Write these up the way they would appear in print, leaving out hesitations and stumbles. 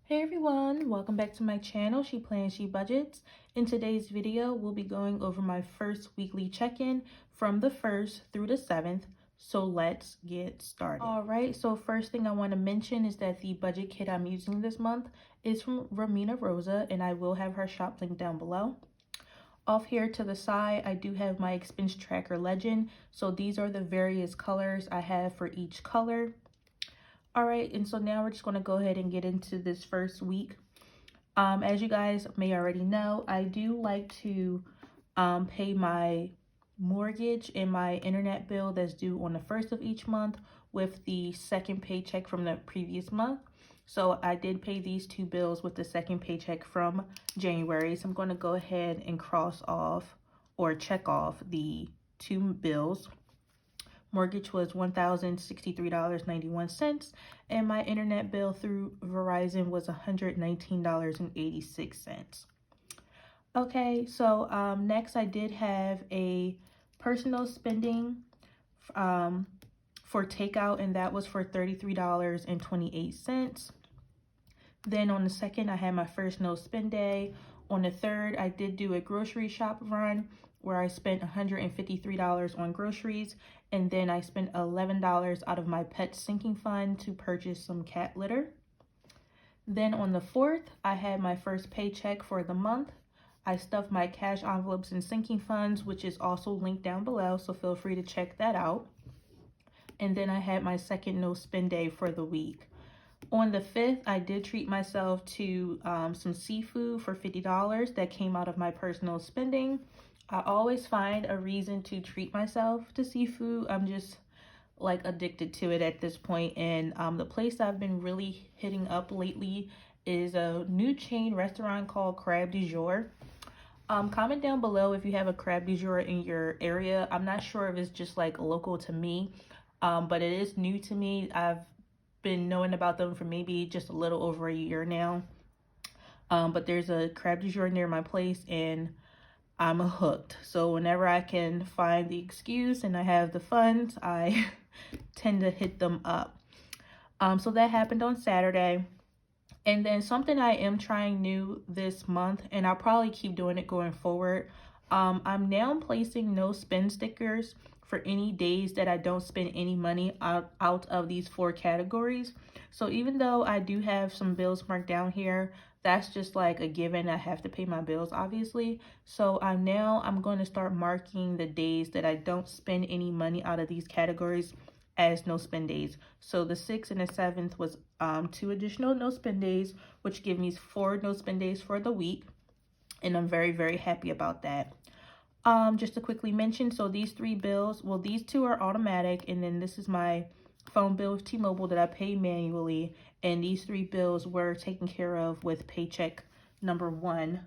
Hey everyone, welcome back to my channel, She Plans, She Budgets. In today's video, we'll be going over my first weekly check-in from the 1st through the 7th. So let's get started. All right, so first thing I want to mention is that the budget kit I'm using this month is from Romina Rosa, and I will have her shop link down below. Off here to the side, I do have my expense tracker legend. So these are the various colors I have for each color. All right, and so now we're just going to go ahead and get into this first week. As you guys may already know, I do like to pay my mortgage and my internet bill that's due on the 1st of each month with the second paycheck from the previous month. So I did pay these two bills with the second paycheck from January. So I'm going to go ahead and cross off or check off the two bills. Mortgage was $1,063.91, and my internet bill through Verizon was $119.86. Okay, so next I did have a personal spending for takeout, and that was for $33.28. Then on the 2nd, I had my first no spend day. On the 3rd, I did do a grocery shop run where I spent $153 on groceries, and then I spent $11 out of my pet sinking fund to purchase some cat litter. Then on the 4th, I had my first paycheck for the month. I stuffed my cash envelopes in sinking funds, which is also linked down below, so feel free to check that out. And then I had my second no spend day for the week. On the 5th, I did treat myself to some seafood for $50 that came out of my personal spending. I always find a reason to treat myself to seafood. I'm just like addicted to it at this point. And the place I've been really hitting up lately is a new chain restaurant called Crab du Jour. Comment down below if you have a Crab du Jour in your area. I'm not sure if it's just like local to me, but it is new to me. I've been knowing about them for maybe just a little over a year now. But there's a Crab du Jour near my place, and I'm hooked. So whenever I can find the excuse and I have the funds, I tend to hit them up. So that happened on Saturday. And then something I am trying new this month, and I'll probably keep doing it going forward. I'm now placing no spend stickers for any days that I don't spend any money out of these 4 categories. So even though I do have some bills marked down here, that's just like a given. I have to pay my bills, obviously. So I'm going to start marking the days that I don't spend any money out of these categories as no spend days. So the 6th and the 7th was 2 additional no spend days, which give me 4 no spend days for the week. And I'm very, very happy about that. Just to quickly mention, so these 3 bills, well, these 2 are automatic, and then this is my phone bill with T-Mobile that I pay manually, and these 3 bills were taken care of with paycheck number 1.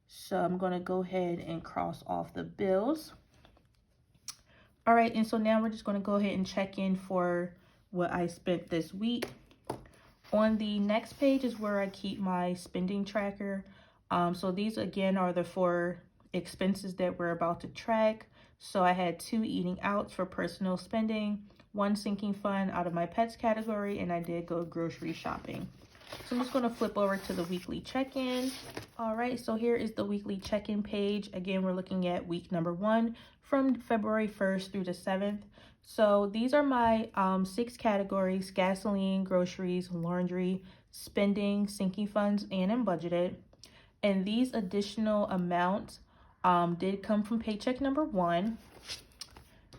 So I'm going to go ahead and cross off the bills. All right, and so now we're just going to go ahead and check in for what I spent this week. On the next page is where I keep my spending tracker. So these again are the 4 expenses that we're about to track. So I had 2 eating outs for personal spending, 1 sinking fund out of my pets category, and I did go grocery shopping. So I'm just going to flip over to the weekly check-in. All right, so here is the weekly check-in page. Again, we're looking at week number 1 from February 1st through the 7th. So these are my 6 categories: gasoline, groceries, laundry, spending, sinking funds, and unbudgeted. And these additional amounts did come from paycheck number 1.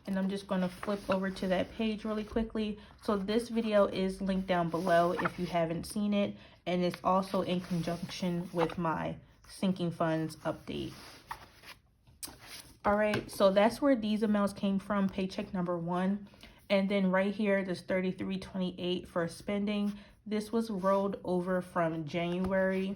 And I'm just going to flip over to that page really quickly. So this video is linked down below if you haven't seen it, and it's also in conjunction with my sinking funds update. All right, so that's where these amounts came from, paycheck number 1. And then right here, this $33.28 for spending. This was rolled over from January.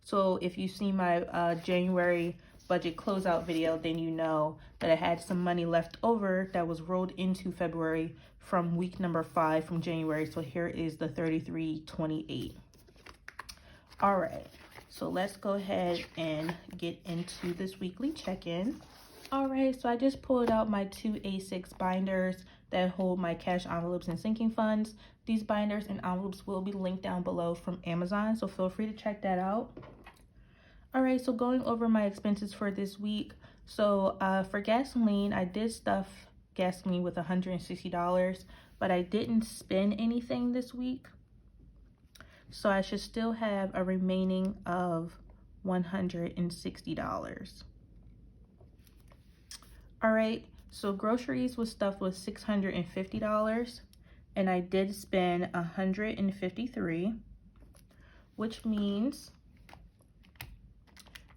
So if you see my January budget closeout video, then you know that I had some money left over that was rolled into February from week number 5 from January. So here is the $33.28. All right, so let's go ahead and get into this weekly check-in. All right, so I just pulled out my 2 A6 binders that hold my cash envelopes and sinking funds. These binders and envelopes will be linked down below from Amazon, so feel free to check that out. All right, so going over my expenses for this week. So for gasoline, I did stuff gasoline with $160, but I didn't spend anything this week. So I should still have a remaining of $160. All right, so groceries was stuffed with $650, and I did spend $153, which means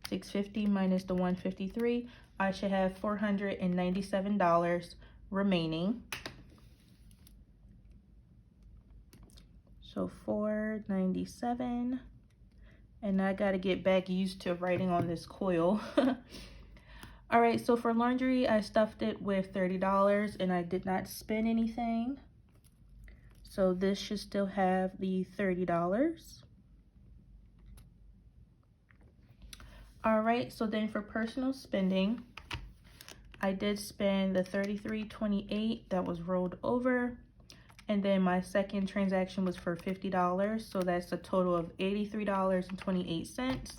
650 minus the 153, I should have $497 remaining. So 497, and I gotta get back used to writing on this coil. All right, so for laundry, I stuffed it with $30 and I did not spend anything. So this should still have the $30. All right, so then for personal spending, I did spend the $33.28 that was rolled over. And then my second transaction was for $50. So that's a total of $83.28.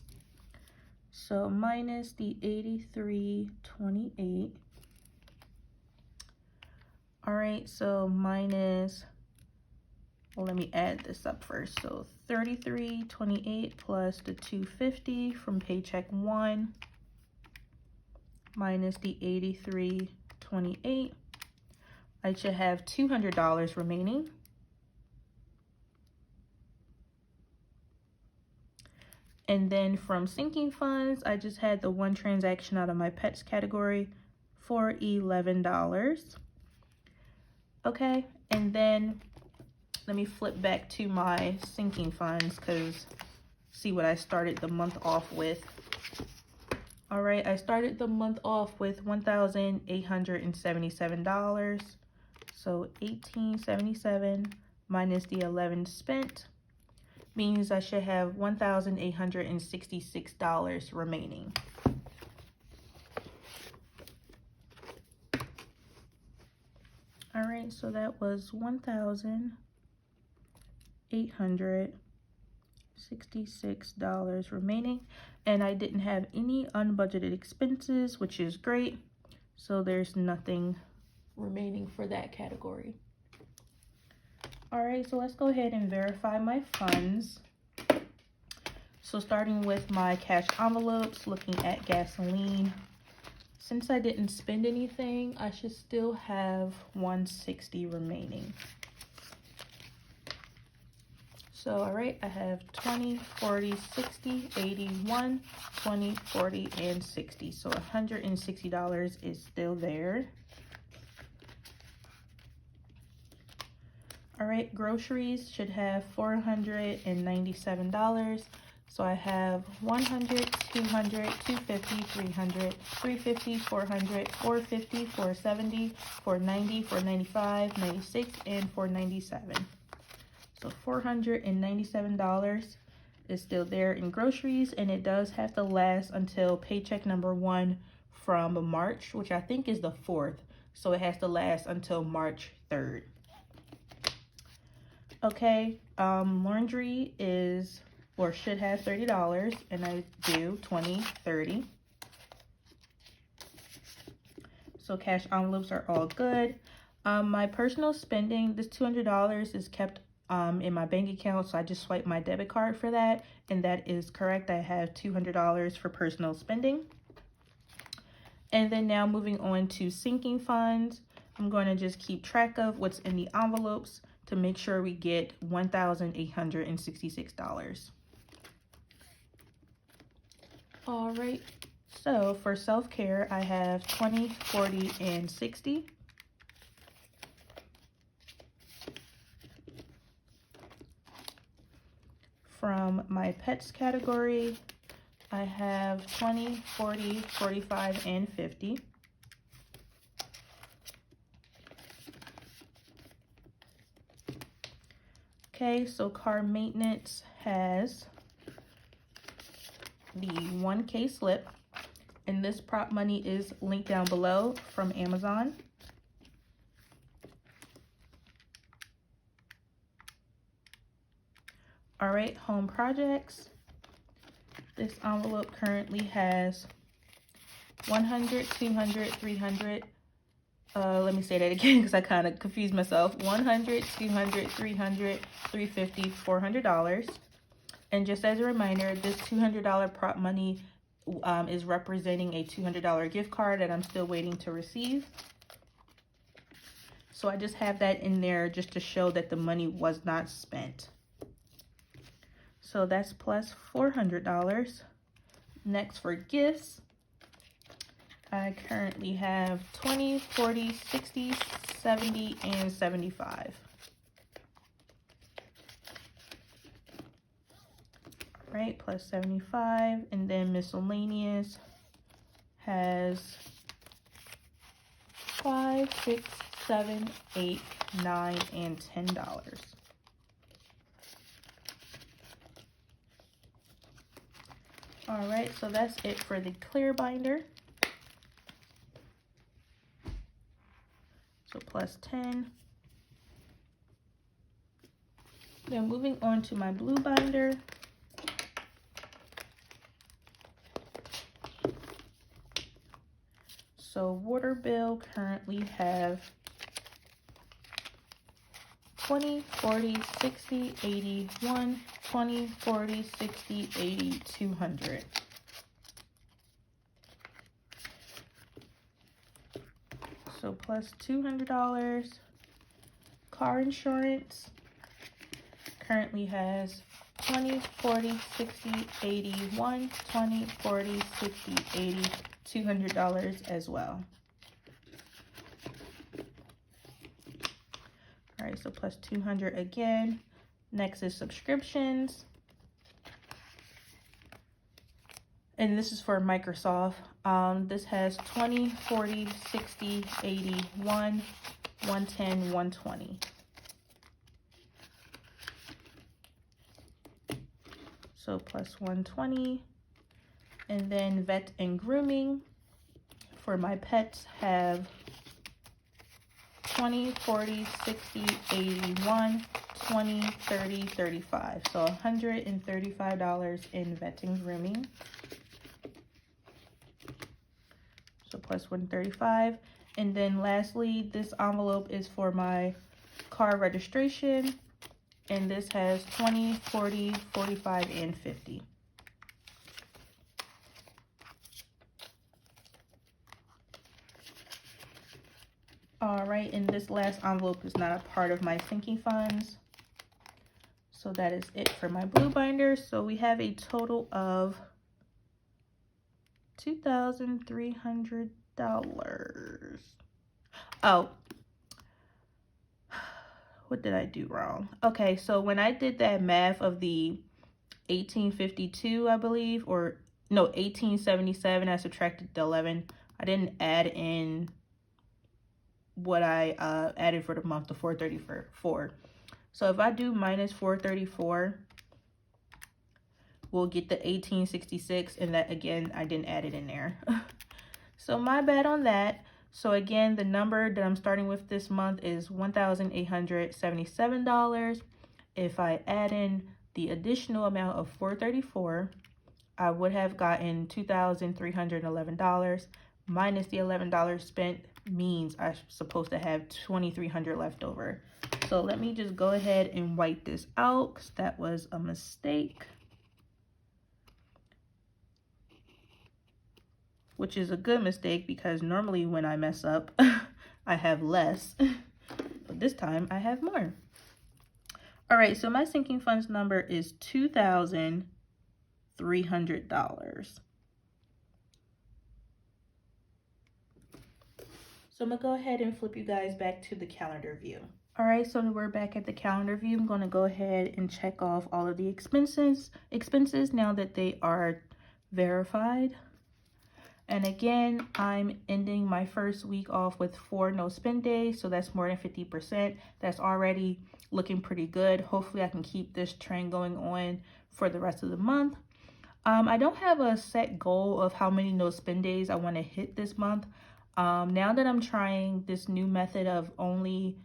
So minus the $83.28. All right, so minus, well, let me add this up first. So $33.28 plus the $250 from paycheck 1 minus the $83.28. I should have $200 remaining. And then from sinking funds, I just had the one transaction out of my pets category for $11. Okay, and then let me flip back to my sinking funds because see what I started the month off with. All right, I started the month off with $1,877. So $1,877 minus the $11 spent means I should have $1,866 remaining. All right, so that was $1,866 remaining, and I didn't have any unbudgeted expenses, which is great. So there's nothing remaining for that category. All right, so let's go ahead and verify my funds. So starting with my cash envelopes, looking at gasoline. Since I didn't spend anything, I should still have $160 remaining. So, all right, I have 20, 40, 60, 81, 20, 40, and 60. So $160 is still there. All right, groceries should have $497. So I have 100, 200, 250, 300, 350, 400, 450, 470, 490, 495, 96, and 497. So $497 is still there in groceries, and it does have to last until paycheck number 1 from March, which I think is the 4th. So it has to last until March 3rd. Okay, laundry is, or should have $30, and I do 20, 30. So cash envelopes are all good. My personal spending, this $200 is kept in my bank account, so I just swipe my debit card for that, and that is correct. I have $200 for personal spending. And then now moving on to sinking funds, I'm going to just keep track of what's in the envelopes to make sure we get $1,866. All right, so for self-care, I have 20, 40, and 60. From my pets category, I have 20, 40, 45, and 50. Okay, so car maintenance has the 1K slip, and this prop money is linked down below from Amazon. All right, home projects. This envelope currently has 100, 200, 300. Let me say that again because I kind of confused myself. 100, 200, 300, 350, $400. And just as a reminder, this $200 prop money is representing a $200 gift card that I'm still waiting to receive. So I just have that in there just to show that the money was not spent. So that's plus $400. Next, for gifts, I currently have 20, 40, 60, 70, and 75. Right, plus 75, and then miscellaneous has 5, 6, 7, 8, 9, and $10. All right, so that's it for the clear binder. So plus 10. Then moving on to my blue binder. So water bill currently have 20, 40, 60, 80, 1, 20, 40, 60, 80, 200. So plus $200. Car insurance currently has 20, 40, 60, 80, 1, 20, 40, 60, 80, $200 as well. All right, so plus 200 again. Next is subscriptions. And this is for Microsoft. This has 20, 40, 60, 80, 1, 110, 120. So plus 120. And then vet and grooming for my pets have 20, 40, 60, 81, 20, 30, 35. So $135 in vet and grooming. So plus 135. And then lastly, this envelope is for my car registration. And this has 20, 40, 45, and 50. All right, and this last envelope is not a part of my sinking funds. So that is it for my blue binder. So we have a total of $2,300. Oh, what did I do wrong? Okay, so when I did that math of the 1852, I believe, or no, 1877, I subtracted the 11. I didn't add in what I added for the month, the 434. So if I do minus 434, we'll get the 1866, and that again, I didn't add it in there. So my bad on that. So again, the number that I'm starting with this month is $1,877. If I add in the additional amount of 434, I would have gotten $2,311 minus the $11 spent means I'm supposed to have $2,300 left over. So let me just go ahead and wipe this out because that was a mistake, which is a good mistake because normally when I mess up I have less, but this time I have more. All right, so my sinking funds number is $2,300. So I'm gonna go ahead and flip you guys back to the calendar view. All right, so we're back at the calendar view. I'm gonna go ahead and check off all of the expenses now that they are verified. And again, I'm ending my first week off with 4 no spend days, so that's more than 50%. That's already looking pretty good. Hopefully I can keep this trend going on for the rest of the month. I don't have a set goal of how many no spend days I want to hit this month. Now that I'm trying this new method of only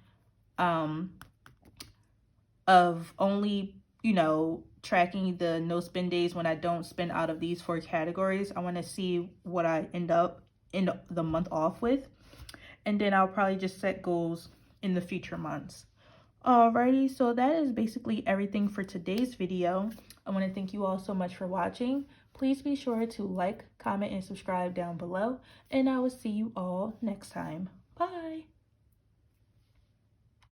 you know, tracking the no spend days when I don't spend out of these 4 categories. I want to see what I end up in the month off with. And then I'll probably just set goals in the future months. Alrighty, so that is basically everything for today's video. I want to thank you all so much for watching. Please be sure to like, comment, and subscribe down below. And I will see you all next time. Bye!